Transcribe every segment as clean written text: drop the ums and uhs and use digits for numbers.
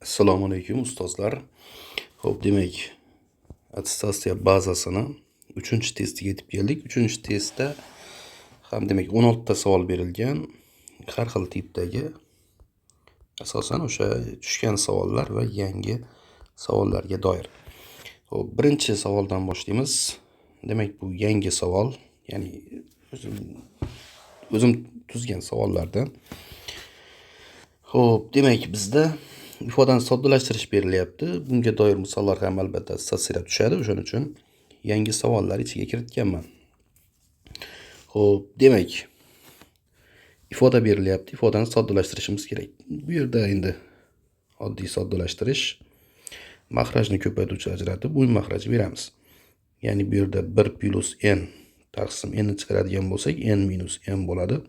Assalomu alaykum ustozlar. Xo'p, demak, attestatsiya bazasini 3-testiga yetib keldik. 3-testda ham demak 16 ta savol berilgan. Har xil tipdagi asosan o'sha tushgan savollar va yangi savollarga doir. Xo'p, birinchi savoldan boshlaymiz. Demak, bu yangi savol, ya'ni o'zim tuzgan savollardan. Xo'p, demak, bizda ifodani soddalashtirish berilyapti. Bunga doir misollar ham albatta statsiyada tushadi. O'shaning uchun yangi savollar ichiga kiritganman. Xo'p, demak, ifoda berilyapti. Ifodani soddalashtirishimiz kerak. Bu yerda endi oddiy soddalashtirish, mahrajni ko'paytiruvchi ajratib, uy mahraji beramiz. Ya'ni bu yerda 1 plus n taqsim n ni chiqaradigan bo'lsak, n minus n bo'ladi.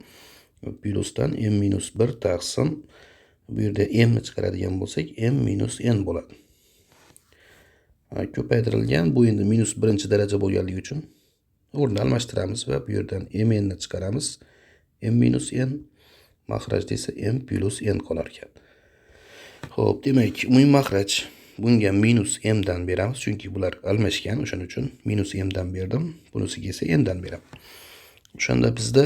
Plusdan n minus 1 taqsim bu yerda m ni chiqaradigan bo'lsak, m minus n bo'ladi. Ko'paytirilgan bu endi minus 1-daraja bo'lganligi uchun o'rni almashtiramiz va bu yerdan m n ni chiqaramiz. M minus n, mahrajda esa m plus n qolar ekan. Xo'p, demak, umumiy mahraj bunga minus m dan beramiz, chunki bular almashgan, o'shaning uchun minus m dan berdim. Bunisiga esa n dan beraman. O'shanda bizda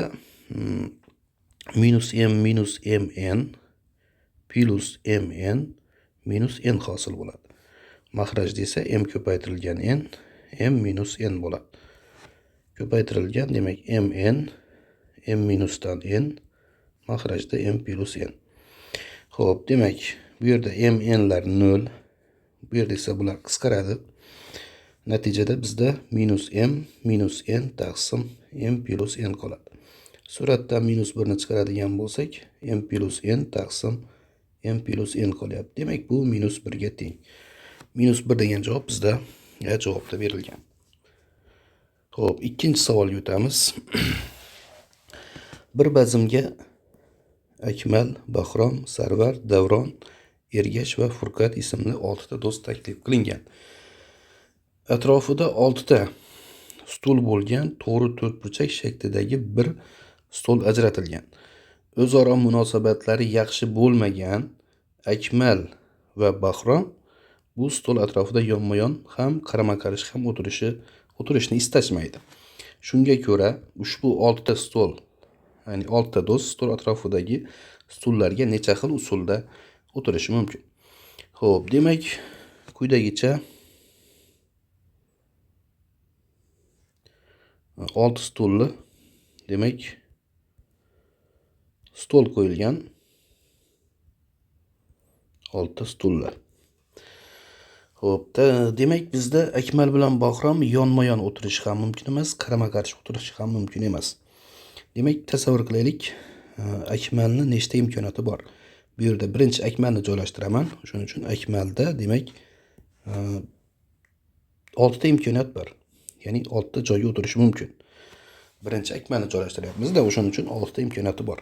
minus mn plus mn minus n hosil bo'ladi. Mahrajda esa m ko'paytirilgan n, m minus n bo'ladi. Ko'paytirilgan demak mn, m minusdan n, mahrajda m plus n. Xo'p, demak, bu yerda mnlar 0, bu yerda esa bular qisqaradi. Natijada bizda minus n taqsim m plus n qoladi. Suratda minus 1 ni chiqaradigan bo'lsak, m plus n taqsim m plus n qolyapti. Demak, bu minus 1 ga teng. Minus 1 degan javob bizda javobda berilgan. Xo'p, ikkinchi savolga o'tamiz. Bir bazmga Akmal, Bahrom, Sarvar, Davron, Ergash va Furqat ismli 6 ta do'st taklif qilingan. Atrofida 6 ta stul bo'lgan to'g'ri to'rtburchak shaklidagi bir stol ajratilgan. O'zaro munosabatlari yaxshi bo'lmagan Akmal va Bahrom bu stol atrofida yonma-yon ham qarama-qarshi ham o'tirishni istashmaydi. Shunga ko'ra, ushbu 6 ta stol, ya'ni 6 ta do'st stol atrofidagi stullarga necha xil usulda o'tirishi mumkin? Xo'p, demak, quyidagicha 6 stulli, demak, stol qo'yilgan. 6 stullar. Xo'p, demak, bizda Akmal bilan Bahrom yonma-yon o'tirishi ham mumkin emas, qarama-qarshi o'tirishi ham mumkin emas. Demak, tasavvur qilaylik, Akmalning nechta imkoniyati bor? Bu yerda birinchi Akmalni joylashtiraman. Shuning uchun Akmalda demak 6 ta imkoniyat bor. Ya'ni 6 ta joyga o'tirishi mumkin. Birinchi Akmalni joylashtiryapmiz-da, o'shaning uchun 6 ta imkoniyati bor.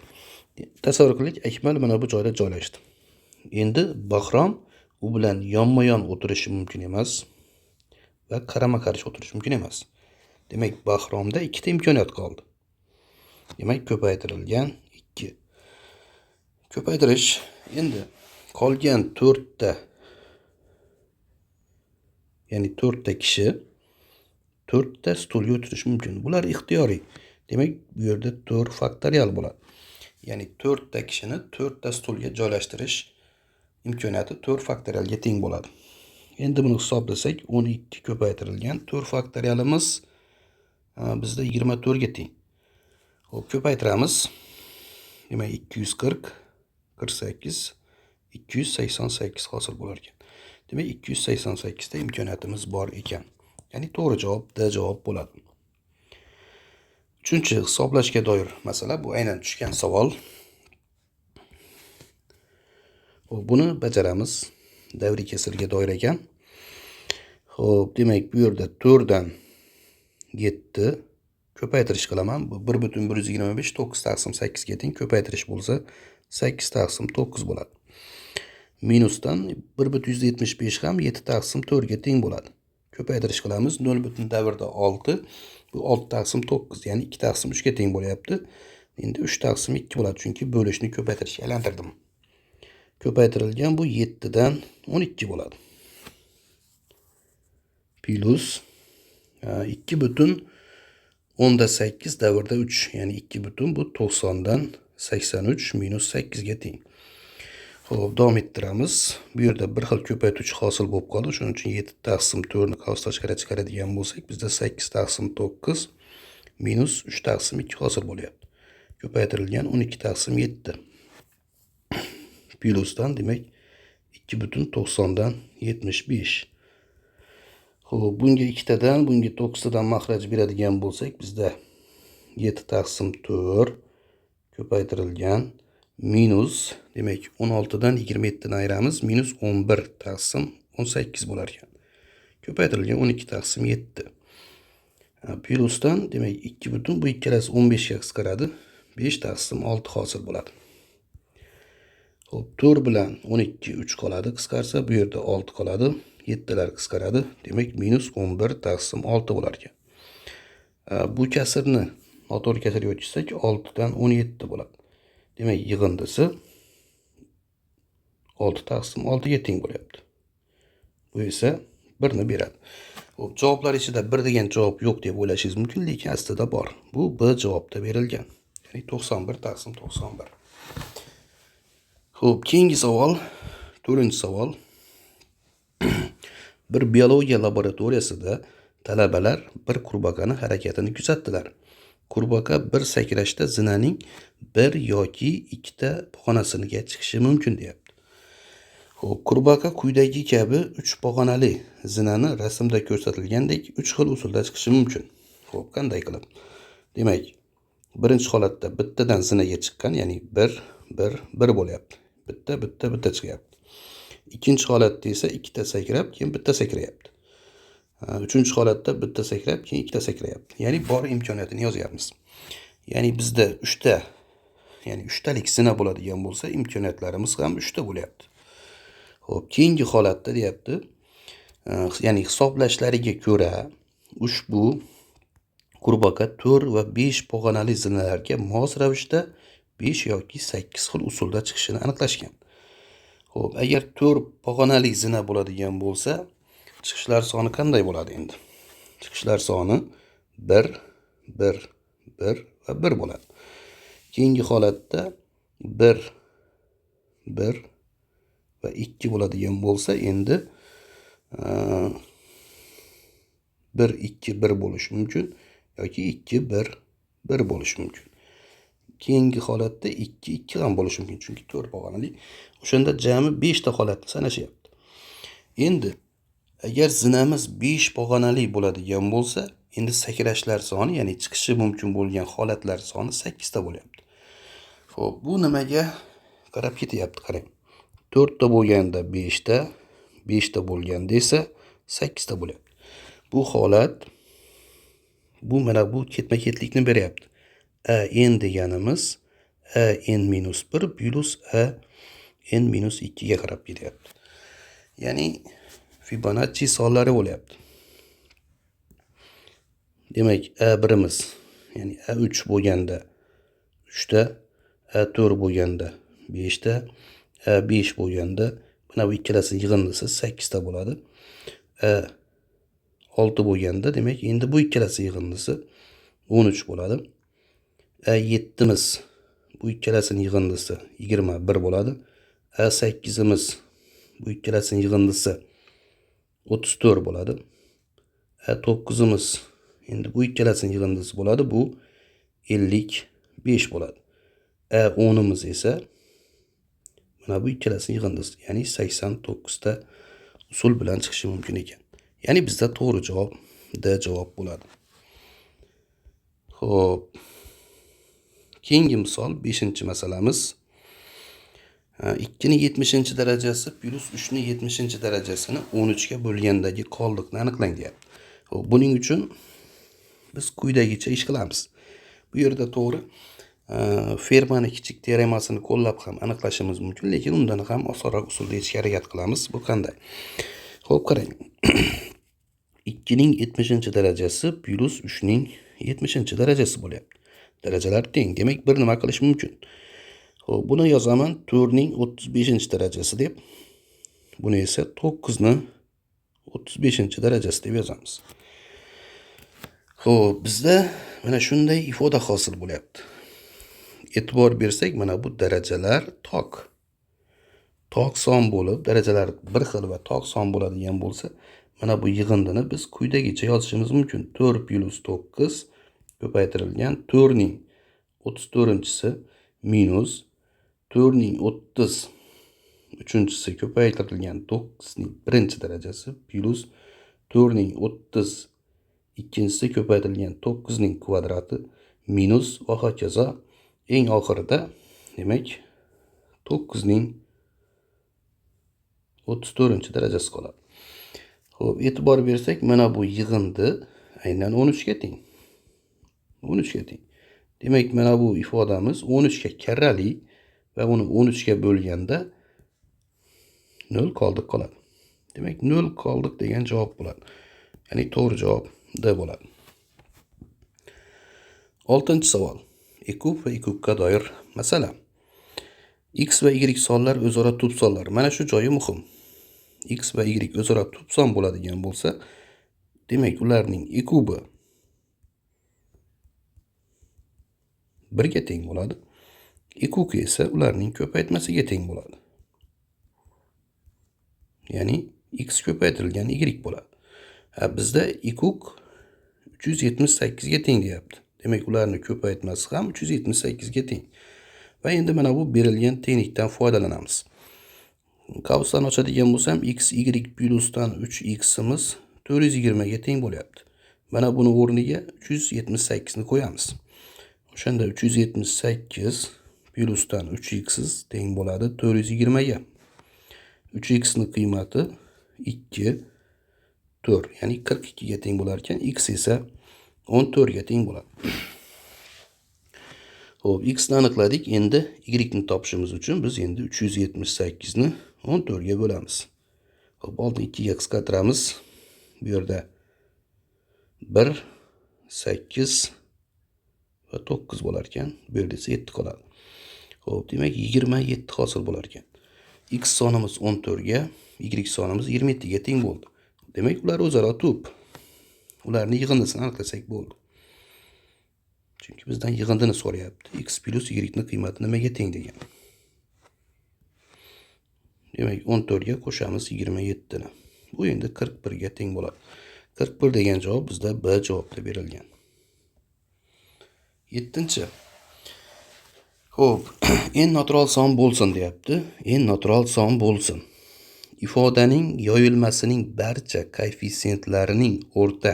Tasavvur qilaylik, Akmal mana bu joyda joylashdi. Endi Bahrom u bilan yonma-yon o'tirishi mumkin emas va qarama-qarshi o'tirishi mumkin emas. Demak, Bahromda 2 ta imkoniyat qoldi. Demak, ko'paytirilgan 2. Ko'paytirish endi qolgan 4 ta, ya'ni 4 ta kishi 4 ta stulga o'tirishi mumkin. Bular ixtiyoriy. Demak, bu yerda 4 faktorial bo'ladi. Ya'ni 4 ta kishini 4 ta stulga joylashtirish imkoniyati 4 faktorialga teng bo'ladi. Endi buni hisoblasak, 12 ko'paytirilgan 4 faktorialimiz bizda 24 ga teng. Xo'p, ko'paytiramiz. Demak, 240, 48, 288 hosil bo'lar ekan. Demak, 288 ta imkoniyatimiz bor ekan. Ya'ni to'g'ri javob D javob bo'ladi. Uchinchi hisoblashga doir masala, bu aynan tushgan savol. Buni bajaramiz. Davriy kesirga doir ekan. Xo'p, demak, bu yerda 4 dan 7 ko'paytirish qilaman. Bu 1,125 9 taqsim 8 ga teng. Ko'paytirish bo'lsa 8 taqsim 9 bo'ladi. Minusdan 1,175 ham 7 taqsim 4 ga teng bo'ladi. Ko'paytirish qilamiz. 0,6, bu 6 taqsim 9, ya'ni 2 taqsim 3 ga teng bo'lyapti. Endi 3 taqsim 2 bo'ladi, chunki bo'lishni ko'paytirishga aylantirdim. ko'paytirilgan bu 7 dan 12 bo'ladi. Plus 2,8 davrda 3, ya'ni 2 butun bu 90 dan 83 minus 8 ga teng. Xo'p, davom ettiramiz. Bu yerda bir xil ko'paytuvchi hosil bo'lib qoldi. Shuning uchun 7 taqsim 4 ni qavs tashqariga chiqaradigan bo'lsak, bizda 8 taqsim 9 minus 3 taqsim 2 hosil bo'lyapti. Ko'paytirilgan 12 taqsim 7. Plusdan demak 2,90 dan 75. Xo'p, bunga 2 tadan, bunga 9 tadan makhraj beradigan bo'lsak, bizda 7 taqsim 4 ko'paytirilgan minus demak 16 dan 27 ni ayiramiz, minus 11 taqsim 18 bo'lar ekan. Ko'paytirilgan 12 taqsim 7. Plusdan demak 2 butun bu ikkalasi 15 ga qisqaradi. 5 taqsim 6 hosil bo'ladi. Xo'p, 4 bilan 12 3 qoladi, qisqarsa bu yerda 6 qoladi. 7lar qisqaradi. Demak minus 11 taqsim 6 bo'lar ekan. Bu kasrni noto'g'ri kasrga o'tkazsak 6 dan 17 bo'ladi. Demak yig'indisi 6 taqsim 6 ga teng bo'lyapti. Bu esa 1 ni beradi. Xo'p, javoblar ichida 1 degan javob yo'q deb o'ylashingiz mumkin, lekin aslida bor. Bu B javobda berilgan. Ya'ni 91 taqsim 91. Xo'p, keyingi savol, 4-savol. Bir biologiya laboratoriyasida talabalar bir qurbaqani harakatini kuzatdilar. Qurbaqa bir sakrashda zinaning 1 yoki 2 ta pog'onasiga chiqishi mumkin deyapti. Xo'p, qurbaqa quyidagi kabi 3 pog'onali zinani rasmda ko'rsatilgandek 3 xil usulda chiqishi mumkin. Xo'p, qanday qilib? Demak, birinchi holatda bittadan zinaga chiqqan, ya'ni 1 1 1 bo'lyapti. Bitta chiqyapti. Ikkinchi holatda esa ikkita sakrab, keyin bitta sakrayapti. Uchinchi holatda bitta sakrab, keyin ikkita sakrayapti. Ya'ni bor imkoniyatini yozyapmiz. Ya'ni bizda 3 ta, ya'ni 3 talik zina bo'ladigan bo'lsa, imkoniyatlarimiz ham 3 ta bo'lyapti. Xo'p, keyingi holatda deyapti, ya'ni hisoblashlariga ko'ra ushbu qurbaqa 4 va 5 pog'onali zinalarga mos ravishda 5 yoki 8 xil usulda chiqishini aniqlashgan. Xo'p, agar 4 pog'onali zina bo'ladigan bo'lsa, chiqishlar soni qanday bo'ladi endi? Chiqishlar soni 1 1 1 va 1 bo'ladi. Keyingi holatda 1 1 va 2 bo'ladigan bo'lsa, endi 1 2 1 bo'lishi mumkin yoki 2 1 1 bo'lishi mumkin. Keyingi holatda 2 2 ham bo'lishi mumkin, chunki 4 pog'onali. O'shanda jami 5 ta holatni sanashyapti. Endi agar zinamiz 5 pog'onali bo'ladigan bo'lsa, endi sakrashlar soni, ya'ni chiqishi mumkin bo'lgan holatlar soni 8 ta bo'lyapti. Xo'p, bu nimaga qarab ketyapti, qarang. 4 ta bo'lganda 5 ta, 5 ta bo'lganda esa 8 ta bo'lyapti. Bu holat, bu mana bu ketma-ketlikni beryapti. A n deganimiz a n minus 1 plus a n minus 2 ga qarab ketyapti. Ya'ni Fibonacci sonlari bo'lyapti. Demak, A1imiz, ya'ni A3 bo'lganda 3 ta, A4 bo'lganda 5 ta, A5 bo'lganda mana bu ikkalasi yig'indisi 8 ta bo'ladi. A6 bo'lganda demak, endi bu ikkalasi yig'indisi 13 bo'ladi. A7imiz bu ikkalasining yig'indisi 21 bo'ladi. A8imiz bu ikkalasining yig'indisi 34 bo'ladi. A9imiz endi bu ikkalasining yig'indisi bo'ladi. Bu 55 bo'ladi. A10imiz esa mana bu ikkalasining yig'indisi, ya'ni 89 ta usul bilan chiqishi mumkin ekan. Ya'ni bizda to'g'ri javob D javob bo'ladi. Xo'p. Keyingi misol 5-masalamiz. 2 ni 70-darajasi plus 3 ni 70-darajasini 13 ga bo'lgandagi qoldiqni aniqlang deyapti. Xo'p, buning uchun biz quyidagicha ish qilamiz. Bu yerda to'g'ri Fermani kichik teoremasini qo'llab ham aniqlashimiz mumkin, lekin undan ham osonroq usulda yechishga harakat qilamiz. Bu qanday? Xo'p, qarang. 2 ning 70-darajasi plus 3 ning 70-darajasi bo'lyapti. Darajalar teng. Demak, bir nima qilish mumkin. Xo'p, buni yozaman 4 ning 35-darajasi deb. Buni esa 9 ning 35-darajasi deb yozamiz. Xo'p, bizda mana shunday ifoda hosil bo'lyapti. E'tibor bersak, mana bu darajalar tok. Tok son bo'lib, darajalar bir xil va tok son bo'ladigan bo'lsa, mana bu yig'indini biz quyidagicha yozishimiz mumkin. 4 plus 9 ko'paytirilgan 4 ning 34-chisi minus 4 ning 33-chisi ko'paytirilgan 9 ning 1-darajasi plus 4 ning 32-chisi ko'paytirilgan 9 ning kvadrati minus va hokazo. Eng oxirida demak 9 ning 34-darajasi qoladi. Xo'p, e'tibor bersak, mana bu yig'indi aynan 13 ga teng. 13 ga teng. Demak, mana bu ifodamiz 13 ga karrali va uni 13 ga bo'lganda 0 qoldiq qoladi. Demak, 0 qoldiq degan javob bo'ladi. Ya'ni to'g'ri javob D bo'ladi. 6-savol. E kub va E kubga doir masala. X va Y sonlar o'zaro tub sonlar. Mana shu joyi muhim. X va Y o'zaro tub son bo'ladigan bo'lsa, demak ularning E kubi 1 ga teng bo'ladi. E kubi esa ularning ko'paytmasiga teng bo'ladi. Ya'ni X ko'paytirilgan Y bo'ladi. Bizda E kub 378 ga teng deyapti. Demak ularning ko'paytmasi ham 378 ga teng. Va endi mana bu berilgan tenglikdan foydalanamiz. Qavslarni ochadigan bo'lsam, x, y plyusdan 3x imiz 420 ga teng bo'lyapti. Mana buni o'rniga 378 ni qo'yamiz. O'shanda 378 plyusdan 3x teng bo'ladi 420 ga. 3x ni qiymati 2, 4, ya'ni 42 ga teng bo'lar ekan, x esa 14 ga teng bo'ladi. Xo'p, x ni aniqladik. Endi y ni topishimiz uchun biz endi 378 ni 14 ga bo'lamiz. Xo'p, oldin 2 ga qisqartiramiz. Bu yerda 1, 8 va 9 bo'lar ekan. Bu yerda esa 7 qoladi. Xo'p, demak 27 hosil bo'lar ekan. X sonimiz 14 ga, Y sonimiz 27 ga teng bo'ldi. Demak, ular o'zaro tub. Ularning yig'indisini aniqlasak bo'ldi. Chunki bizdan yig'indini so'rayapti. X plus Y ni qiymati nimaga teng degan. Demak, 14 ga qo'shamiz 27 ni. Bu endi 41 ga teng bo'ladi. 41 degan javob bizda B javobda berilgan. 7-chi. Xo'p, n natural son bo'lsin deyapti. N natural son bo'lsin. Ifodaning yoyilmasining barcha koeffitsientlarining o'rta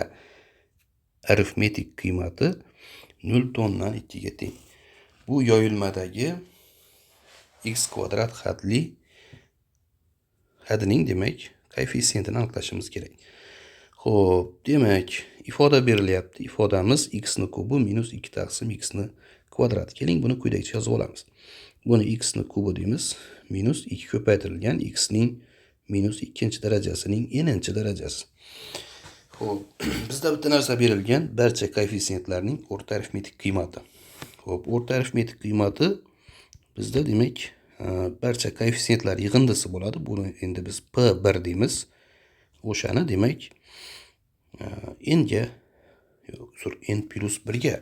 arifmetik qiymati 0,2 ga teng. Bu yoyilmadagi x kvadrat hadining demak koeffitsiyentini aniqlashimiz kerak. Xo'p, demak ifoda berilyapti. Ifodamiz x ni kubi minus 2 taqsim x ni kvadrat. Keling buni quyidagicha yozib olamiz. Buni x ni kubi deymiz. Minus 2 ko'paytirilgan x ning minus 2-darajasining n-darajasi. Xo'p, bizda bitta narsa berilgan, barcha koeffitsiyentlarning o'rta arifmetik qiymati. Xo'p, o'rta arifmetik qiymati bizda demak barcha koeffitsiyentlar yig'indisi bo'ladi. Buni endi biz P1 deymiz. O'shani demak n plus 1 ga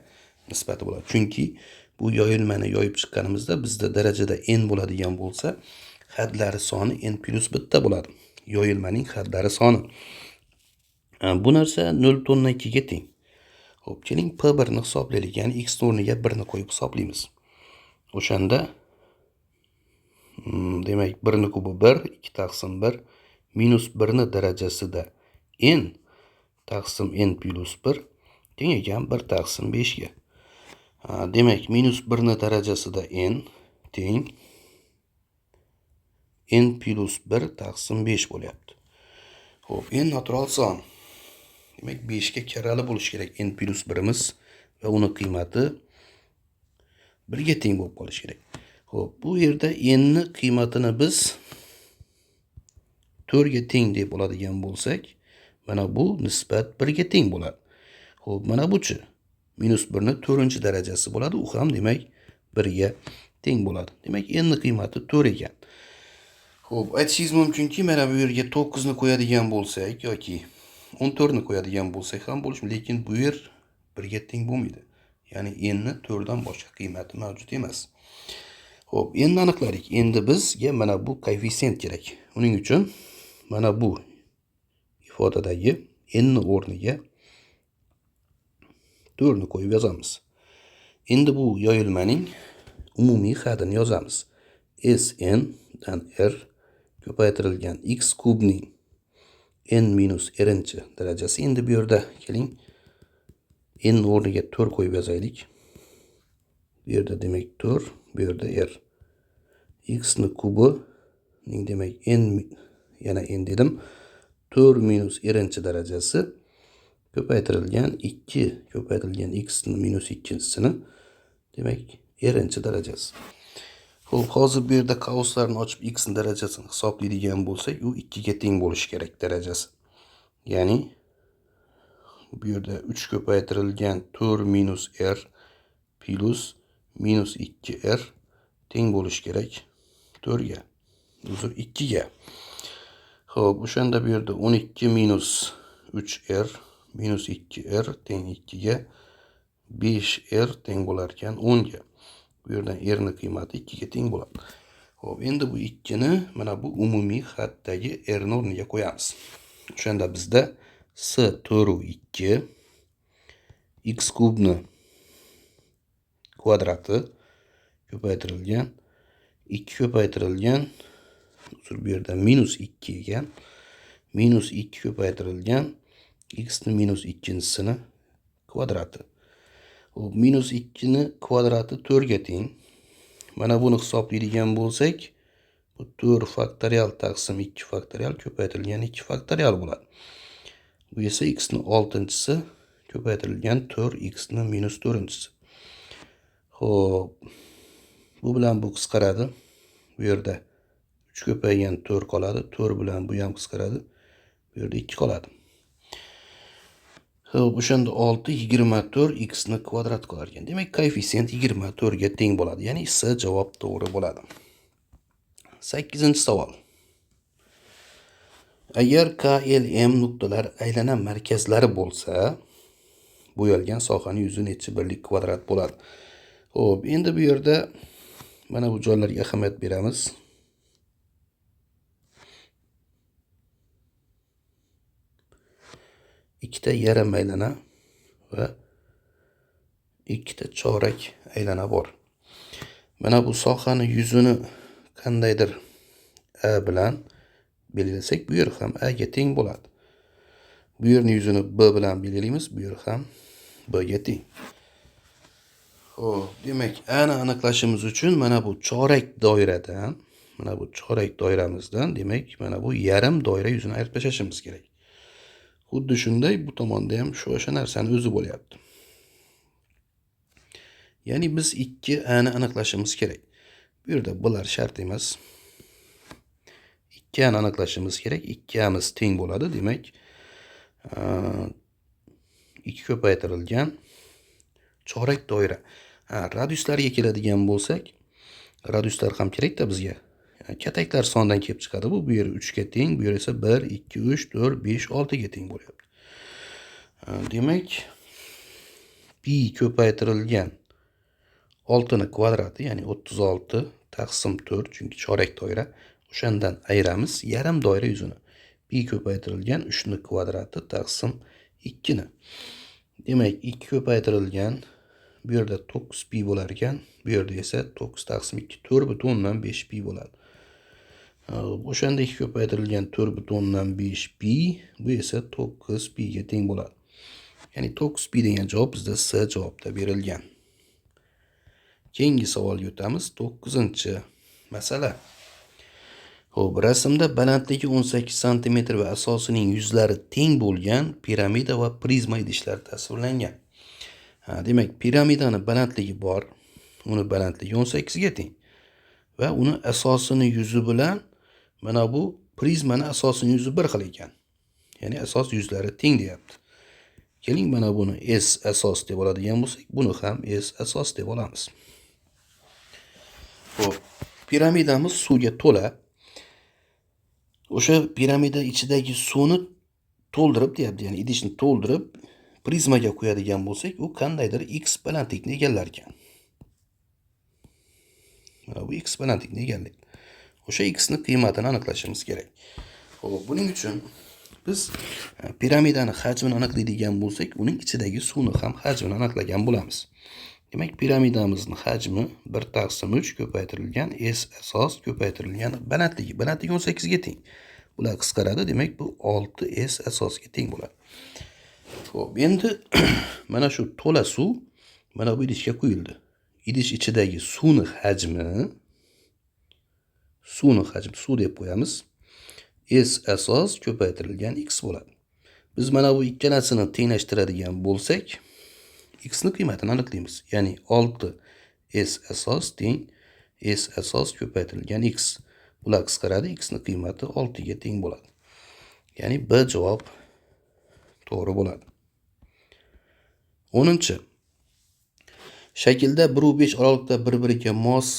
nisbati bo'ladi. Chunki bu yoyilmani yoyib chiqqanimizda bizda darajada n bo'ladigan bo'lsa, hadlari soni n plus 1 bo'ladi. Yoyilmaning hadlari soni. Bu narsa 0,2 ga teng. Xo'p, keling P1 ni hisoblaylik. Ya'ni x o'rniga 1 ni qo'yib hisoblaymiz. O'shanda demak 1 ni kubi 1, 2 taqsim 1 minus 1 ni darajasida n taqsim n plus 1 teng ekan 1 taqsim 5 ga. Demak minus 1 ni darajasida n teng n plus 1 taqsim 5 bo'lyapti. Xo'p, n natural son. Demak 5 ga karrali bo'lishi kerak n plus 1imiz va uni qiymati 1 ga teng bo'lib qolishi kerak. Xo'p, bu yerda n ni qiymatini biz 4 ga teng deb oladigan bo'lsak, mana bu nisbat 1 ga teng bo'ladi. Xo'p, mana buchi minus 1 ni 4-darajasi bo'ladi. U ham demak 1 ga teng bo'ladi. Demak, n ning qiymati 4 ekan. Xo'p, aytishingiz mumkinki, mana bu yerga 9 ni qo'yadigan bo'lsak yoki 14 ni qo'yadigan bo'lsak ham bo'lishi, lekin bu yer 1 ga teng bo'lmaydi. Ya'ni n ni 4 dan boshqa qiymati mavjud emas. Xo'p, endi aniqladik. Endi bizga mana bu koeffitsient kerak. Uning uchun mana bu ifodadagi n ni o'rniga 4 ni qo'yib yozamiz. Endi bu yoyilmaning umumiy hadini yozamiz. Sn dan r ko'paytirilgan x kubning n minus r-chi darajasi. Endi bu yerda keling, n o'rniga 4 qo'yib yozaylik. Bu yerda demak 4, bu yerda r. X ni kubi ning demak n, yana n dedim, 4 minus r-chi darajasi ko'paytirilgan 2 ko'paytirilgan x ni minus 2-sini demak r-chi darajasi. Xo'p, hozir bu yerda qauslarni ochib x ni darajasini hisoblaydigan bo'lsak, u 2 ga teng bo'lishi kerak darajasi. Ya'ni bu yerda 3 ko'paytirilgan 4 minus r plus minus 2r teng bo'lishi kerak 4 ga. Uzr, 2 ga. Xo'p, o'shanda bu yerda 12 minus 3r minus 2r teng 2 ga, 5r teng bo'lar ekan 10 ga. Bu yerdan r ning qiymati 2 ga teng bo'ladi. Xo'p, endi bu 2 ni mana bu umumiy haddagi r ning o'rniga qo'yamiz. O'shanda bizda s 4 2 x kubni kvadrati ko'paytirilgan 2 ko'paytirilgan, bu yerda minus 2 ekan, minus 2 ko'paytirilgan x ni minus 2-sini kvadrati. Minus 2 ni kvadrati 4 ga teng. Mana buni hisoblaydigan bo'lsak, bu 4 faktorial taqsim 2 faktorial ko'paytirilgan 2 faktorial bo'ladi. Bu esa x ni 6-chisi ko'paytirilgan 4x ni minus 4-chisi. Xo'p, bu bilan bu qisqaradi. Bu yerda 3 ko'paygan 4 qoladi. 4 bilan bu ham qisqaradi. Bu yerda 2 qoladi. Xo'p, o'shanda 6 24 x ni kvadrat qolar ekan. Demak, koeffitsient 24 ga teng bo'ladi. Ya'ni S javob to'g'ri bo'ladi. 8-savol. Agar KLM nuqtalar aylana markazlari bo'lsa, bo'yalgan sohaning yuzi necha birlik kvadrat bo'ladi? Xo'p, endi bu yerda mana bu joylarga ahamiyat beramiz. Ikkita yarim aylana va ikkita chorak aylana bor. Mana bu sohani yuzini qandaydir A bilan belgilasak, bu yer ham A ga teng bo'ladi. Bu yerning yuzini B bilan belgilaymiz, bu yer ham B ga teng. Xo'p, demak, A ni aniqlashimiz uchun mana bu chorak doiradan, mana bu chorak doiramizdan, demak, mana bu yarim doira yuzini ayirib tashlashimiz kerak. Xuddi shunday bu tomonda ham o'sha narsani o'zi bo'lyapti. Ya'ni biz 2A ni aniqlashimiz kerak. Bu yerda bular shart emas. 2A ni aniqlashimiz kerak. 2Amiz teng bo'ladi. Demak, 2 ko'paytirilgan chorak doira. Radiuslarga keladigan bo'lsak, radiuslar ham kerak-da bizga. Kataklar sondan kelib chiqadi bu. Bu yer 3 ga teng, bu yer esa 1, 2, 3, 4, 5, 6 ga teng bo'lyapti. Demak, pi ko'paytirilgan 6 ni kvadrati, ya'ni 36 taqsim 4, chunki chorak doira. O'shandan ayiramiz yarim doira yuzini. Pi ko'paytirilgan 3 ni kvadrati taqsim 2 ni. Demak, 2 ko'paytirilgan, bu yerda 9 pi bo'lar ekan, bu yerda esa 9 taqsim 2 4,5 pi bo'ladi. O'shanda 2 ko'paytirilgan 4,5 pi, bu esa 9 pi ga teng bo'ladi. Ya'ni 9 pi degan javob bizda S javobda berilgan. Keyingi savolga o'tamiz. 9-masala. Xo'p, rasmda balandligi 18 cm va asosining yuzlari teng bo'lgan piramida va prizma idishlar tasvirlangan. Demak, piramidani balandligi bor. Uni balandligi 18 ga teng. Va uni asosining yuzi bilan mana bu prizmani asosining yuzi bir xil ekan. Ya'ni asos yuzlari teng deyapti. Keling, mana buni S asos deb oladigan bo'lsak, buni ham S asos deb olamiz. Xo'p, piramidamiz suvga to'la. O'sha piramida ichidagi suvni to'ldirib deyapti, ya'ni idishni to'ldirib prizmaga qo'yadigan bo'lsak, u qandaydir x balandlikni egallar ekan. Mana bu x balandlikni egallaydi. O'sha x ni qiymatini aniqlashimiz kerak. Xo'p, buning uchun biz piramidani hajmini aniqlaydigan bo'lsak, uning ichidagi suvni ham hajmini aniqlagan bo'lamiz. Demak, piramidamizning hajmi 1/3 ko'paytirilgan s asos ko'paytirilgan balandligi. Balandligi 18 ga teng. Bular qisqaradi, demak bu 6s asosga teng bo'ladi. Xo'p, endi mana shu to'la suv mana bu idishga quyildi. Idish ichidagi suvni hajmi suv deb qo'yamiz. S asos ko'paytirilgan x bo'ladi. Biz mana bu ikkalasini tenglashtiradigan bo'lsak, x ni qiymatini aniqlaymiz. Ya'ni 6s asos teng s asos ko'paytirilgan x. Bular qisqaradi, x ni qiymati 6 ga teng bo'ladi. Ya'ni B javob to'g'ri bo'ladi. 10-chi. Shaklda 1/5 oralikda bir-biriga mos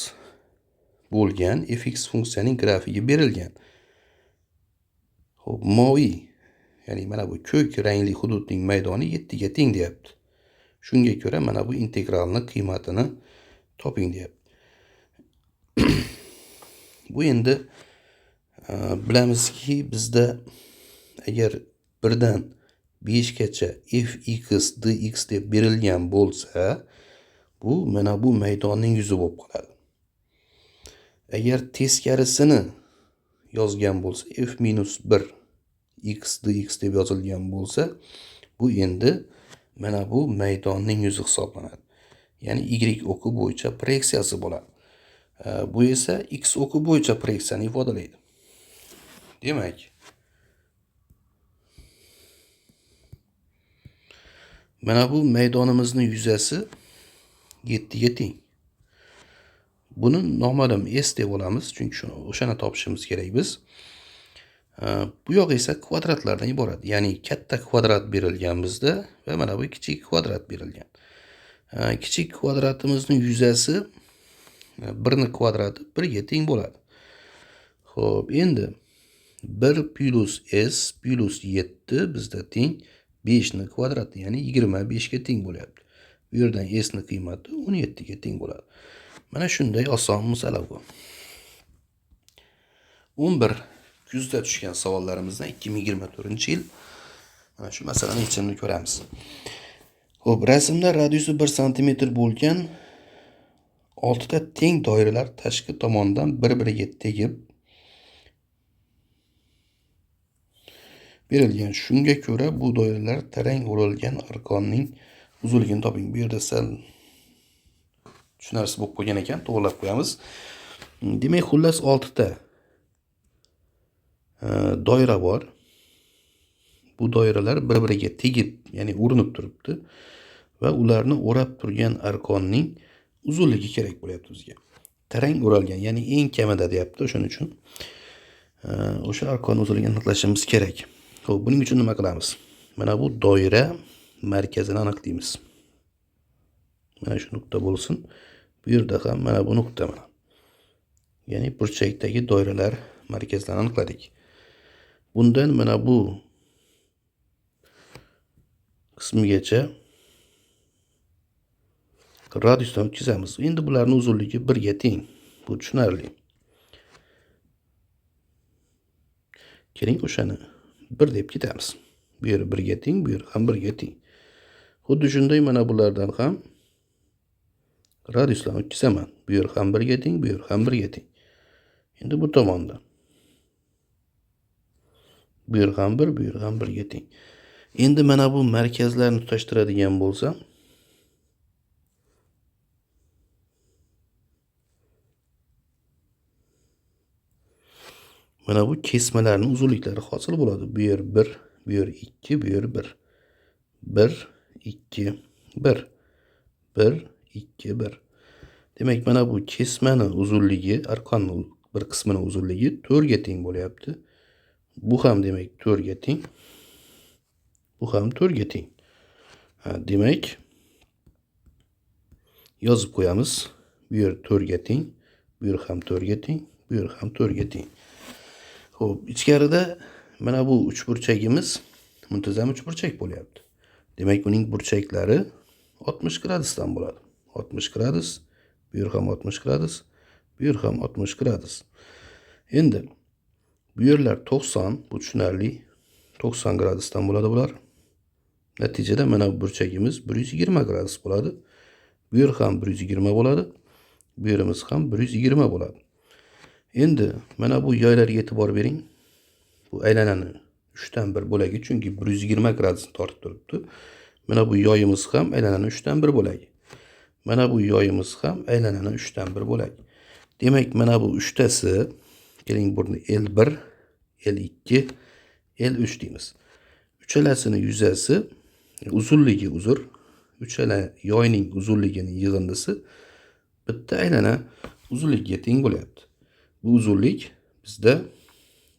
bo'lgan fx funksiyaning grafigi berilgan. Xo'p, moviy, ya'ni mana bu ko'k rangli hududning maydoni 7 ga teng deyapti. Shunga ko'ra mana bu integralni qiymatini toping deyapti. Bu endi bilamizki, bizda agar 1 dan 5 gacha fx dx deb berilgan bo'lsa, bu mana bu maydonning yuzi bo'lib qoladi. Agar teskarisini yozgan bo'lsa, f-1 x dx deb yozilgan bo'lsa, bu endi mana bu maydonning yuzi hisoblanadi. Ya'ni y o'qi bo'yicha proyeksiyasi bo'ladi. Bu esa x o'qi bo'yicha proyeksiyani ifodalaydi. Demak, mana bu maydonimizning yuzasi 7 ga teng. Buni noma'lum s deb olamiz, chunki o'shani topishimiz kerak biz. Bu yoq esa kvadratlardan iborat. Ya'ni katta kvadrat berilgan bizda va mana bu kichik kvadrat berilgan. Kichik kvadratimizning yuzasi 1 ni kvadrati 1 ga teng bo'ladi. Xo'p, endi 1 plus s plus 7 bizda teng 5 ni kvadrati, ya'ni 25 ga teng bo'lyapti. Bu yerdan s ni qiymati 17 ga teng bo'ladi. Mana shunday oson masala bu. 11. Kuzda tushgan savollarimizdan 2024-yil mana shu masalani yechimini ko'ramiz. Xo'p, rasmda radiusi 1 sm bo'lgan 6 ta teng doiralar tashqi tomondan bir-biriga tegib berilgan. Shunga ko'ra bu doiralar tarang o'ralgan arqonning uzunligini toping. Bu yerda sal tushunarsiz bo'lib qolgan ekan, to'g'rilab qo'yamiz. Demak, xullas 6 ta doira bor. Bu doiralar bir-biriga tegib, ya'ni urinib turibdi va ularni o'rab turgan arqonning uzunligi kerak bo'lyapti bizga. Tarang o'ralgan, ya'ni eng kamida deyapti, o'shaning uchun o'sha arqon uzunligini aniqlashimiz kerak. Xo'p, buning uchun nima qilamiz? Mana bu doira markazini aniqlaymiz. Mana shu nuqta bo'lsin. Bu yerda ham mana bu nuqta mana. Ya'ni burchakdagi doiralar markazlarini aniqladik. Bundan mana bu qismigacha radiusdan o'tkazamiz. Endi bularning uzunligi 1 ga teng. Bu tushunarli. Keling, o'shani 1 deb ketamiz. Bu yer 1 ga teng, bu yer ham 1 ga teng. Xuddi shunday mana bulardan ham radiusdan o'tkazaman. Bu yer ham 1 ga teng, bu yer ham 1 ga teng. Endi bu tomondan. Bu yer ham 1, bu yer ham 1 ga teng. Endi mana bu markazlarni tutashtiradigan bo'lsam, mana bu kesmalarning uzunliklari hosil bo'ladi. Bu yer 1, bu yer 2, bu yer 1. 1, 2, 1. 1, 2, 1. Demak, mana bu kesmani uzunligi, arqonning bir qismining uzunligi 4 ga teng bo'lyapti. Bu ham demak 4 ga teng. Bu ham 4 ga teng. Demak, yozib qo'yamiz. Bu yer 4 ga teng, Bu yer ham 4 ga teng, bu yer ham 4 ga teng. Xo'p, ichkarida mana bu uchburchagimiz muntazam uchburchak bo'lyapti. Demak, uning burchaklari 60 gradusdan bo'ladi. 60 gradus, bu yer ham 60 gradus, bu yer ham 60 gradus. Endi bu yerlar 90, bu tushunarli. 90 gradusdan bo'ladi bular. Natijada mana bu burchagimiz 120 gradus bo'ladi. Bu yer ham 120 bo'ladi. Bu yerimiz ham 120 bo'ladi. Endi mana bu yoylarga e'tibor bering. Bu aylanani 3dan 1 bo'lagi, chunki 120 gradusni tortib turibdi. Mana bu yoyimiz ham aylanani 3dan 1 bo'lagi. Mana bu yoyimiz ham aylanani 3dan 1 bo'lagi. Demak, mana bu 3tasi, keling buni L1, L2, L3 deymiz. Uchalasini yuzasi, uzunligi uzr, uchala yoyning uzunligining yig'indisi bitta aylana uzunligiga teng bo'lyapti. Bu uzunlik bizda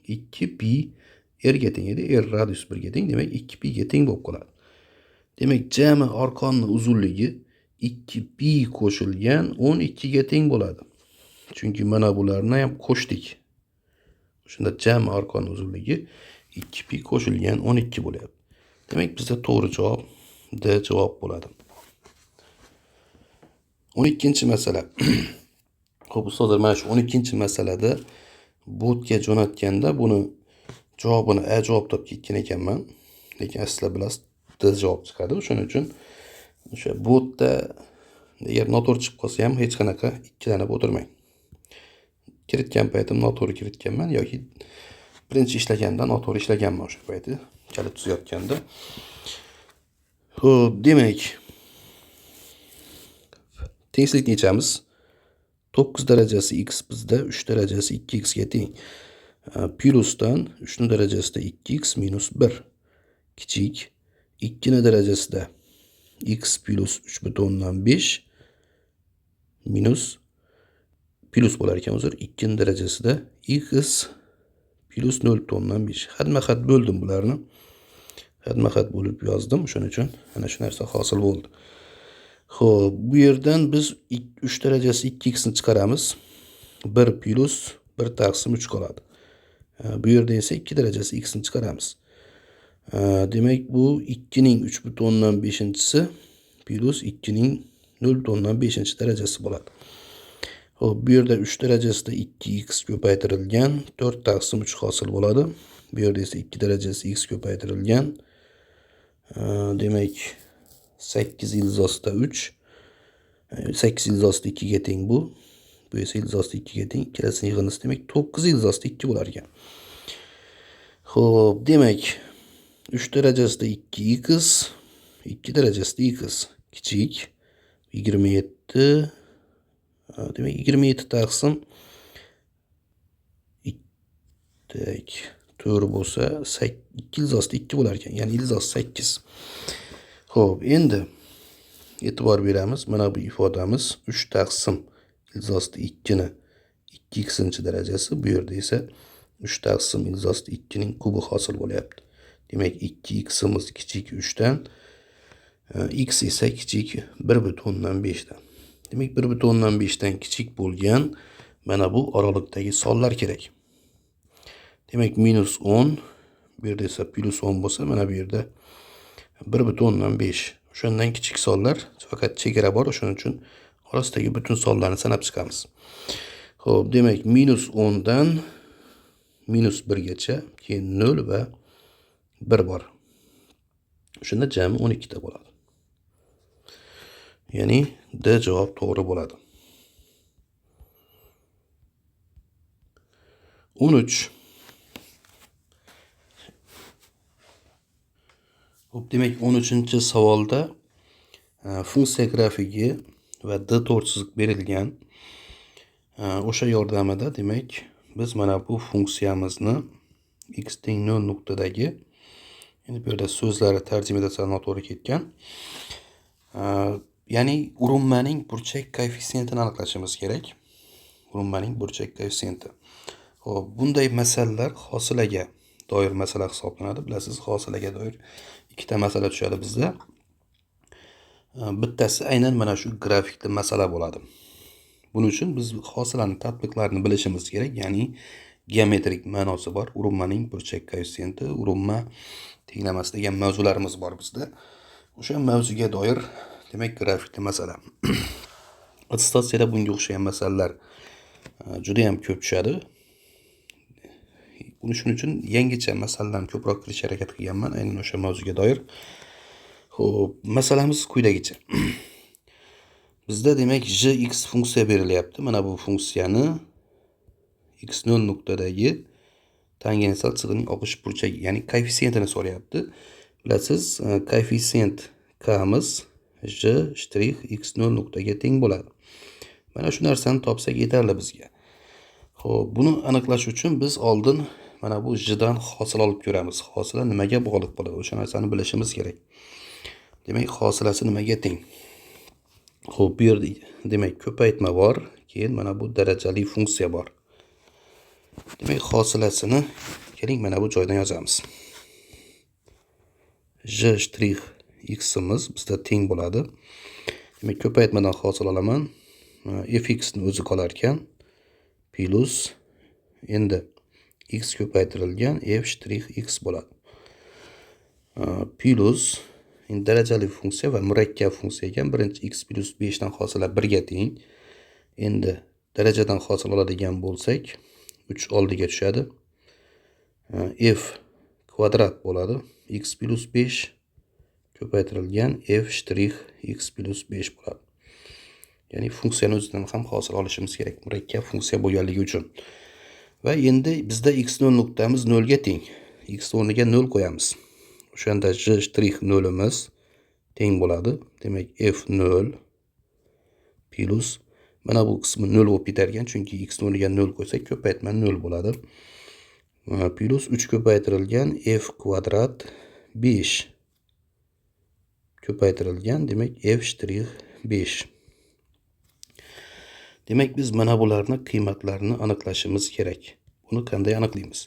2pi r ga teng edi. R radius 1 ga teng, demak 2pi ga teng bo'lib qoladi. Demak, jami arqonning uzunligi 2pi qo'shilgan 12 ga teng bo'ladi. Chunki mana bularni ham qo'shdik. Shunda jami arqonning uzunligi 2pi qo'shilgan 12 bo'lyapti. Demak, bizda to'g'ri javob D javob bo'ladi. 12-masala. Xo'p, ustozlar, mana shu 12-masalada botga jo'natganda buni javobini A javob deb ketgan ekanman. Lekin aslida bilasiz, D javob chiqadi. Shuning uchun o'sha botda agar noto'g'ri chiqib qolsa ham hech qanaqa ikkilanib o'tirmang. Kiritgan paytim noto'g'ri kiritganman yoki birinchi ishlaganda noto'g'ri ishlaganman o'sha payti, kalit tuzayotganda. Xo'p, demak, tengsizlikni yechamiz. 9 darajasi x bizda 3 darajasi 2x ga teng. Plyusdan 3 darajasida 2x minus 1 kichik 2 darajasida x plus 3,5 minus plus bo'lar ekan, uzr, 2 darajasida x plus 0,5. Xatma-xat bo'ldim bularni. Xatma-xat bo'lib yozdim, shuning uchun ana shu narsa hosil bo'ldi. Xo'p, bu yerdan biz 3 darajasi 2x ni chiqaramiz. 1 plus 1 taqsim 3 qoladi. Bu yerda esa 2 darajasi x ni chiqaramiz. Demak, bu 2 ning 3,5-si plus 2 ning 0,5 darajasi bo'ladi. Xo'p, bu yerda 3 darajasida 2x ko'paytirilgan 4 taqsim 3 hosil bo'ladi. Bu yerda esa 2 darajasi x ko'paytirilgan. Demak, 8 ilzosida 3. 8 ilzosida 2 ga teng bu. Bu esa ilzosida 2 ga teng. Ikkalasining yig'indisi demak 9 ilzosida 2 bo'lar ekan. Xo'p, demak 3 darajasida 2x, 2 darajasida x kichik 27. Demak 27 taqsim 4 bo'lsa 2 ilzosida 2 bo'lar ekan. Ya'ni ilzos 8. Xo'p, endi e'tibor beramiz. Mana bu ifodamiz 3 taqsim ilzosida 2 ni 2x darajasi, bu yerda esa 3 taqsim ilzosida 2 ning kubi hosil bo'lyapti. Demak, 2x imiz kichik 3 dan, x esa kichik 1,5 dan. Demak, 1,5 dan kichik bo'lgan mana bu oralikdagi sonlar kerak. Demak, minus 10, bu yerda esa plus 10 bo'lsa, mana bu yerda 1,5. O'shandan kichik sonlar, faqat chegara bor, o'shaning uchun orasidagi butun sonlarni sanab chiqamiz. Xo'p, demak, minus 10 dan minus 1 gacha, keyin 0 va 1 bor. Shunda jami 12 ta bo'ladi. Ya'ni D javob to'g'ri bo'ladi. 13. Xo'p, demak 13-savolda funksiya grafigi va D to'g'risiz berilgan. O'sha yordamida demak biz mana bu funksiyamizni x teng 0 nuqtadagi, endi bu yerda so'zlari tarjimada sal noto'g'ri ketgan. Ya'ni urinmaning burchak koeffitsiyentini aniqlashimiz kerak. Urinmaning burchak koeffitsiyenti. Xo'p, bunday masalalar hosilaga doir masala hisoblanadi. Bilasiz, hosilaga doir ikkita masala tushadi bizda. Bittasi aynan mana shu grafikli masala bo'ladi. Buning uchun biz hosilaning tatbiqlarini bilishimiz kerak, ya'ni geometrik ma'nosi bor. Urinmaning burchak koeffitsiyenti, urinma tenglamasi degan mavzularimiz bor bizda. O'sha mavzuga doir demak grafikli masala. Attestatsiyada bunga o'xshagan masalalar juda ham ko'p tushadi. Shuning uchun yangicha masalalarni ko'proq kirishga harakat qilganman, aynan o'sha mavzuga doir. Xo'p, masalamiz quyidagicha. Bizda demak jx funksiya berilyapti. Mana bu funksiyani x0 nuqtadagi tangensal sig'imning oqish burchagi, ya'ni koeffitsiyentini so'rayapti. Bilasiz, koeffitsiyent k'miz j' x0 nuqtaga teng bo'ladi. Mana shu narsani topsak yetarli bizga. Xo'p, buni aniqlash uchun biz oldin mana bu j'dan hosil olib ko'ramiz. Hosila nimaga bog'liq bo'ladi? O'sha narsani bilishimiz kerak. Demak, hosilasi nimaga teng? Xo'p, bu yerda demak ko'paytma bor, keyin mana bu darajali funksiya bor. Demak, hosilasini keling mana bu joydan yozamiz. j' x'imiz bizda teng bo'ladi. Demak, ko'paytmadan hosil olaman. fx ni o'zi qolar ekan plus endi x ko'paytirilgan f'(x) bo'ladi. Plus darajali funksiya va murakkab funksiya ekan. Birinchi x plus 5 dan hosila 1 ga teng. Endi darajadan hosil oladigan bo'lsak, 3 oldiga tushadi. F kvadrat bo'ladi. X plus 5 ko'paytirilgan f'(x plus 5 bo'ladi. Ya'ni funksiyani o'zidan ham hosil olishimiz kerak, murakkab funksiya bo'lganligi uchun. Va endi bizda x0 nuqtamiz 0 ga teng. X o'rniga 0 qo'yamiz. O'shanda j' 0imiz teng bo'ladi. Demak, f0 plus mana bu qismi 0 bo'lib ketar ekan, chunki x o'rniga 0 qo'ysak ko'paytma 0 bo'ladi. Plus 3 ko'paytirilgan f kvadrat 5 ko'paytirilgan, demak f'(5). Demak, biz mana bularni qiymatlarini aniqlashimiz kerak. Buni qanday aniqlaymiz?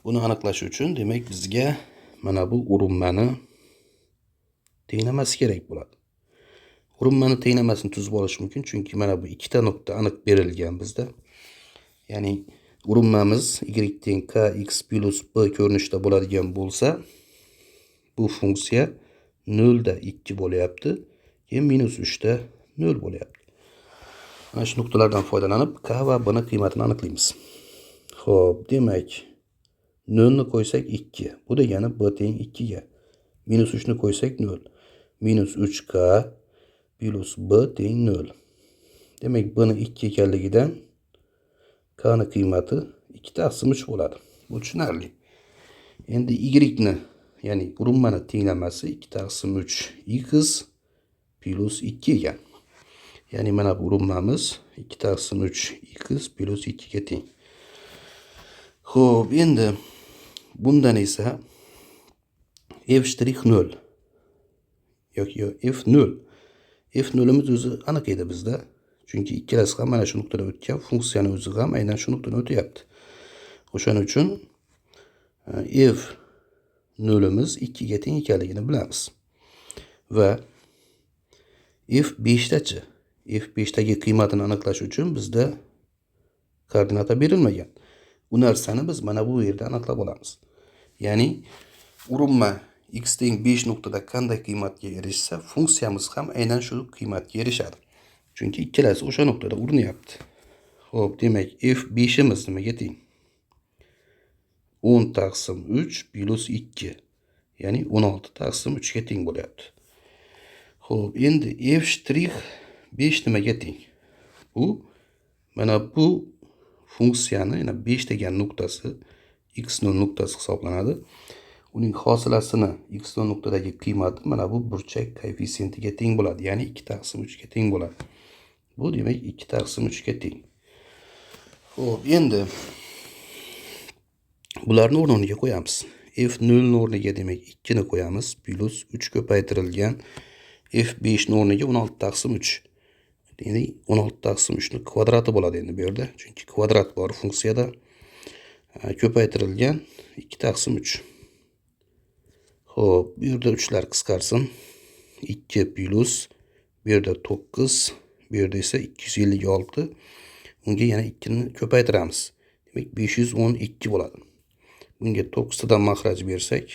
Buni aniqlash uchun demak bizga mana bu urinmani tenglamasi kerak bo'ladi. Urinmani tenglamasini tuzib olish mumkin, chunki mana bu ikkita nuqta aniq berilgan bizda. Ya'ni urinmamiz y teng kx plus b ko'rinishda bo'ladigan bo'lsa, bu funksiya 0 da 2 bo'lyapti, keyin minus 3 da 0 bo'lyapti. Mana shu nuqtalardan foydalanib k va b ni qiymatini aniqlaymiz. Xo'p, demak 0 ni qo'ysak 2. Bu degani b teng 2 ga. Minus 3 ni qo'ysak 0. Minus 3k plus b teng 0. Demak, b ni 2 ekanligidan k ni qiymati 2/3 bo'ladi. Bu tushunarli. Endi y ni, ya'ni urinmani tenglamasi 2/3 x plus 2 ekan. Ya'ni mana bu urinmamiz 2/3 x plus 2 ga teng. Xo'p, endi bundan esa f'0 yoki f0. F0imiz o'zi aniq edi bizda. Chunki ikkalasi ham mana shu nuqtadan o'tgan, funksiyani o'zi ham aynan shu nuqtadan o'tyapti. O'shaning uchun f0imiz 2 ga teng ekanligini bilamiz. Va f5dachi? F5dagi qiymatini aniqlash uchun bizda koordinata berilmagan. Bu narsani biz mana bu yerda aniqlab olamiz. Ya'ni urinma x teng 5 nuqtada qanday qiymatga erishsa, funksiyamiz ham aynan shu qiymatga erishadi. Chunki ikkalasi o'sha nuqtada urinilyapti. Xo'p, demak f5imiz nimaga teng? 10/3 plus 2. Ya'ni 16/3 ga teng bo'lyapti. Xo'p, endi f'5 nimaga teng? Bu mana bu funksiyani, yana 5 degan nuqtasi x0 nuqtasi hisoblanadi. Uning hosilasini x0 nuqtadagi qiymati mana bu burchak koeffitsiyentiga teng bo'ladi, ya'ni 2/3 ga teng bo'ladi. Bu demak 2/3 ga teng. Xo'p, endi bularni o'rniga qo'yamiz. f0 ni o'rniga demak 2 ni qo'yamiz, plus 3 ko'paytirilgan f5 ni o'rniga 16/3. Ya'ni 16/3 ni kvadrati bo'ladi endi bu yerda, chunki kvadrat bor funksiyada. Ko'paytirilgan 2/3. Xo'p, bu yerda 3lar qisqarsin. 2 plus bu yerda 9, Bu yerda esa 256. Bunga yana 2 ni ko'paytiramiz. Demak 512 bo'ladi. Bunga 9 tadan makhraj bersak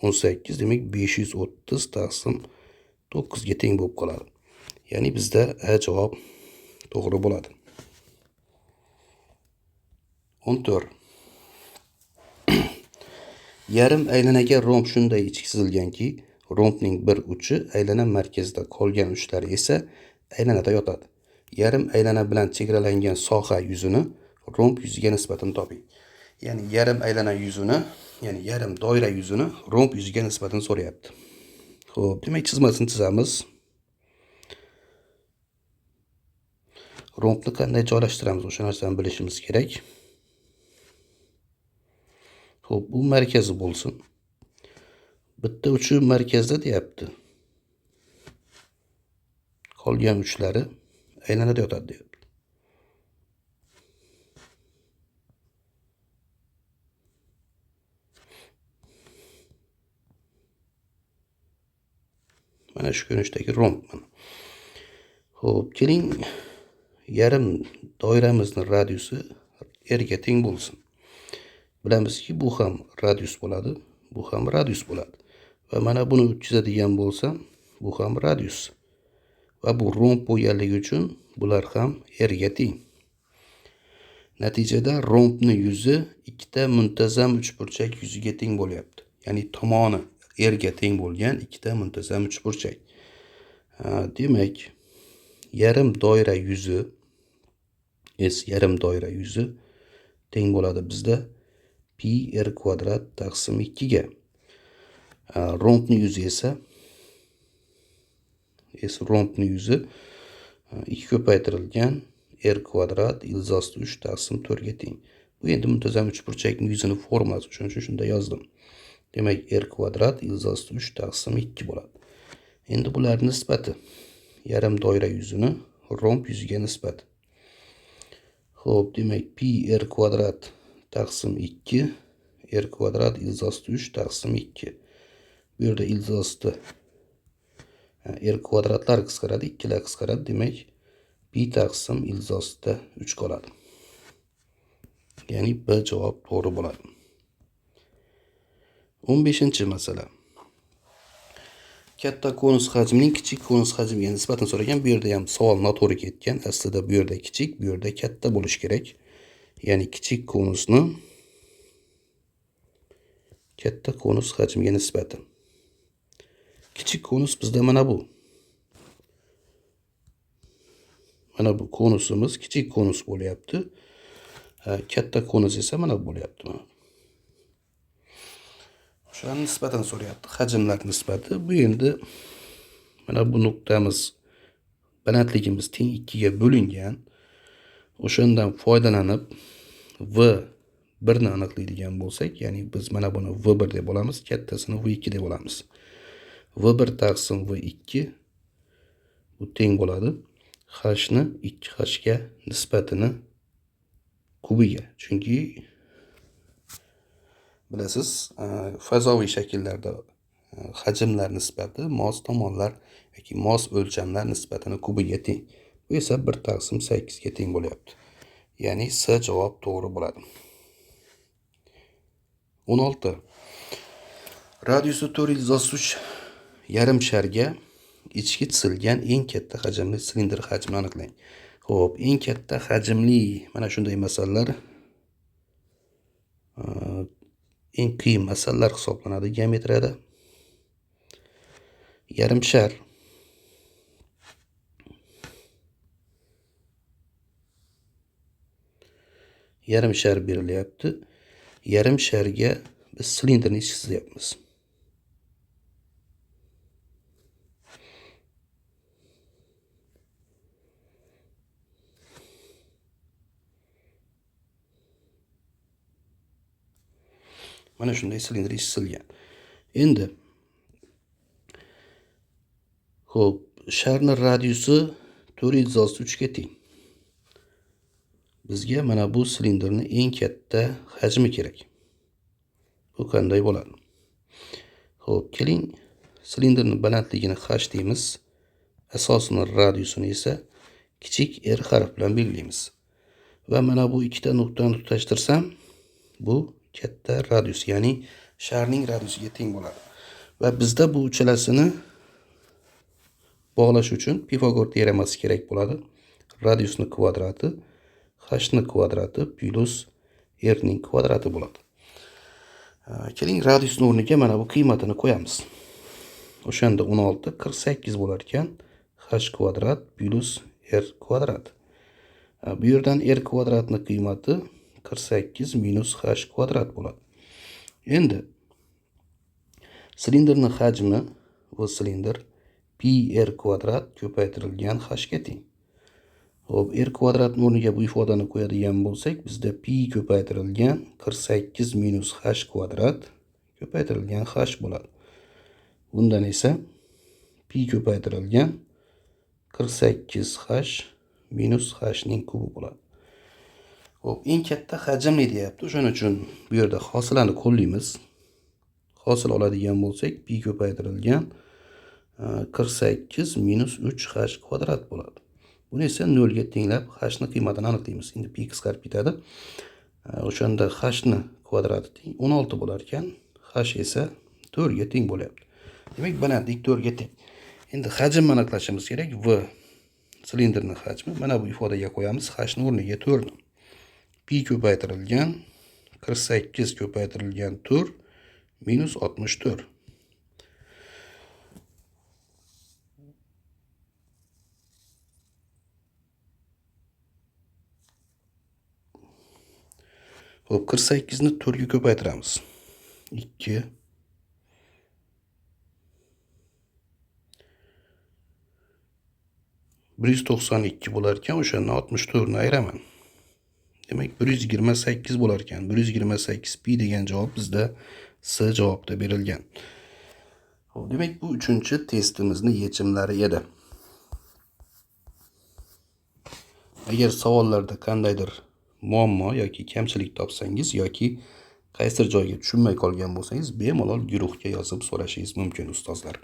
18, demak 530 taqsim 9 ga teng bo'lib qoladi. Ya'ni bizda A javob to'g'ri bo'ladi. 14. Yarim aylanaga romb shunday chizilganki, rombning bir uchi aylana markazida, qolgan uchlari esa aylanada yotadi. Yarim aylana bilan chegaralangan soha yuzini romb yuziga nisbatan toping. Ya'ni yarim aylana yuzini, ya'ni yarim doira yuzini romb yuziga nisbatan so'rayapti. Xo'p, demak chizmasini chizamiz. Rombni qanday joylashtiramiz, o'sha narsani bilishimiz kerak. Xo'p, bu markazi bo'lsin. Bitta uchi markazda deyapti. Qolgan uchlari aylanada yotadi deyapti. Mana shu ko'rinishdagi romb mana. Xo'p, keling, yarim doiramizni radiusi r ga teng bo'lsin. Bilamizki, bu ham radius bo'ladi, bu ham radius bo'ladi. Va mana buni chizadigan bo'lsam, bu ham radius. Va bu romb bo'lganligi uchun bular ham r ga teng. Natijada rombni yuzi ikkita muntazam uchburchak yuziga teng bo'lyapti. Ya'ni tomoni r ga teng bo'lgan ikkita muntazam uchburchak. Demak, yarim doira yuzi yarim doira yuzi teng bo'ladi bizda pi r kvadrat taqsim 2 ga. Rombni yuzi esa rombni yuzi 2 ko'paytirilgan r kvadrat ilzosti 3 taqsim 4 ga teng. Bu endi muntazam uchburchakning yuzini formulasi, shuning uchun shunday yozdim. Demak, r kvadrat ilzosti 3 taqsim 2 bo'ladi. Endi bularning nisbati yarim doira yuzini romb yuziga nisbati. Xo'p, demak pi r kvadrat taqsim 2 r kvadrat ilzosti 3 taqsim 2. Bu yerda ilzosti r kvadratlar qisqaradi, 2 lar qisqaradi. Demak, pi taqsim ilzostida 3 qoladi. Ya'ni B javob to'g'ri bo'ladi. 15-masala. Katta konus hajmining kichik konus hajmiga nisbatan so'ragan. Bu yerda ham savol noto'g'ri ketgan. Aslida bu yerda kichik, bu yerda katta bo'lish kerak. Ya'ni kichik konusni katta konus hajmiga nisbatan. Kichik konus bizda mana bu. Mana bu konusimiz kichik konus bo'lyapti. Katta konus esa mana bu bo'lyapti. O'shani nisbatan so'rayapti. Hajmlar nisbati. Bu endi mana bu nuqtamiz, balandligimiz teng 2 ga bo'lingan. O'shandan foydalanib V1 ni aniqlaydigan bo'lsak, ya'ni biz mana buni V1 deb olamiz, kattasini V2 deb olamiz. V1 taqsim V2 bu teng bo'ladi h ni 2h ga nisbatini kubiga. Chunki bilasiz, fazoviy shakllarda hajmlar nisbati mos tomonlar yoki mos o'lchamlar nisbatini kubiga teng. Bu esa 1 taqsim 8 ga teng bo'lyapti. Ya'ni S javob to'g'ri bo'ladi. 16. Radiusi 4/3 yarim sharga ichki chisilgan eng katta hajmli silindr hajmini aniqlang. Xo'p, eng katta hajmli mana shunday masalalar eng qiyin masalalar hisoblanadi geometriyada. Yarim shar berilyapti. Yarim sharga biz silindrni chizyapmiz. Mana shunday silindr chizilgan. Endi xo'p, sharni radiusi 4/3 ga teng. Bizga mana bu silindrning eng katta hajmi kerak. Bu qanday bo'ladi? Xo'p, keling, silindrning balandligini h deymiz. Asosining radiusini esa kichik r harf bilan belgilaymiz. Va mana bu ikkita nuqtani tutashtirsam, bu katta radius, ya'ni sharning radiusiga teng bo'ladi. Va bizda bu uchalasini bog'lash uchun Pifagor teoremasi kerak bo'ladi. Radiusni kvadrati h ni kvadrati plus r ning kvadrati bo'ladi. Keling, radiusning o'rniga mana bu qiymatini qo'yamiz. O'shanda 16 48 bo'lar ekan, h kvadrat plus r kvadrat. Bu yerdan r kvadratning qiymati 48 minus h kvadrat bo'ladi. Endi silindrning hajmi va silindr pi r kvadrat ko'paytirilgan h ga teng. Xo'p, r kvadratning o'rniga bu ifodani qo'yadigan bo'lsak, bizda pi ko'paytirilgan 48 minus h kvadrat ko'paytirilgan h bo'ladi. Bundan esa pi ko'paytirilgan 48h minus h ning kubi bo'ladi. Xo'p, eng katta hajmli deyapti. O'shaning uchun bu yerda hosilani qo'llaymiz. Hosil oladigan bo'lsak, pi ko'paytirilgan 48 minus 3h kvadrat bo'ladi. Buni esa 0 ga tenglab h ning qiymatini aniqlaymiz. Endi pi qisqarib ketadi. O'shanda h ning kvadrati teng 16 bo'lar ekan, h esa 4 ga teng bo'lyapti. Demak, balandlik 4 ga teng. Endi hajmni aniqlashimiz kerak. V silindrning hajmi mana bu ifodaga qo'yamiz. H ning o'rniga 4 ni. Pi ko'paytirilgan 48 ko'paytirilgan 4 minus 64. Xo'p, 48 ni 4 ga ko'paytiramiz. 2 192 bo'lar ekan, o'shani 64 ni ayiraman. Demak, 128 bo'lar ekan. 128 pi degan javob bizda C javobda berilgan. Xo'p, demak, bu 3-testimizning yechimlari edi. Agar savollarda qandaydir muammo yoki kamchilik topsangiz yoki qaysidir joyga tushunmay qolgan bo'lsangiz, bemalol guruhga yozib so'rashingiz mumkin, ustozlar.